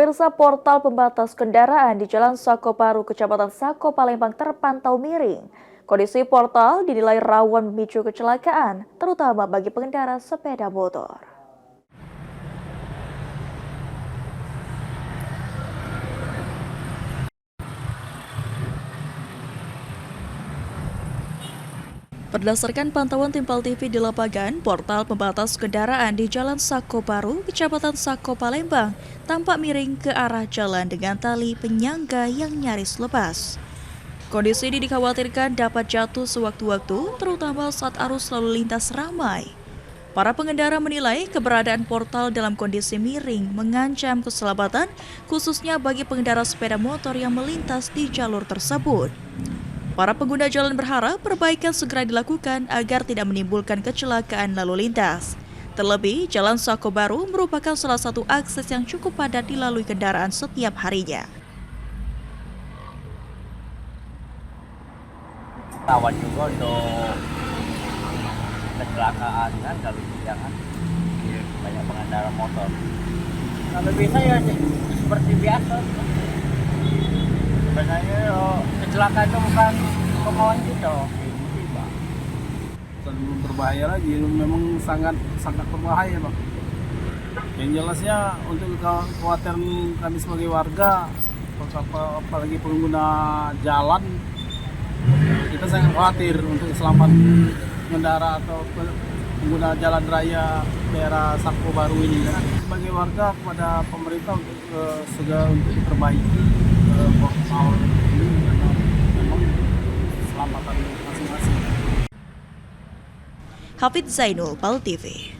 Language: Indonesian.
Pemirsa, portal pembatas kendaraan di Jalan Sakoparu, Kecamatan Sako, Palembang terpantau miring. Kondisi portal dinilai rawan memicu kecelakaan, terutama bagi pengendara sepeda motor. Berdasarkan pantauan Timpal TV di lapangan, portal pembatas kendaraan di Jalan Sakoparu, Kecamatan Sako, Palembang, tampak miring ke arah jalan dengan tali penyangga yang nyaris lepas. Kondisi ini dikhawatirkan dapat jatuh sewaktu-waktu, terutama saat arus lalu lintas ramai. Para pengendara menilai keberadaan portal dalam kondisi miring mengancam keselamatan, khususnya bagi pengendara sepeda motor yang melintas di jalur tersebut. Para pengguna jalan berharap perbaikan segera dilakukan agar tidak menimbulkan kecelakaan lalu lintas. Terlebih, Jalan Sakoparu merupakan salah satu akses yang cukup padat dilalui kendaraan setiap harinya. Rawan juga untuk kecelakaan kan kalau jangan banyak pengendara motor. Kalau bisa ya seperti biasa. Sebenarnya kecelakaan itu bukan kemauan kita. Terlalu berbahaya lagi, memang sangat berbahaya, Bang. Yang jelasnya untuk kekhawatiran kami sebagai warga, apalagi pengguna jalan, kita sangat khawatir untuk keselamatan pengendara atau pengguna jalan raya daerah Sakoparu ini. Sebagai warga kepada pemerintah untuk segera untuk diperbaiki portal ini karena memang keselamatan masing-masing. Hafid Zainul, PAL TV.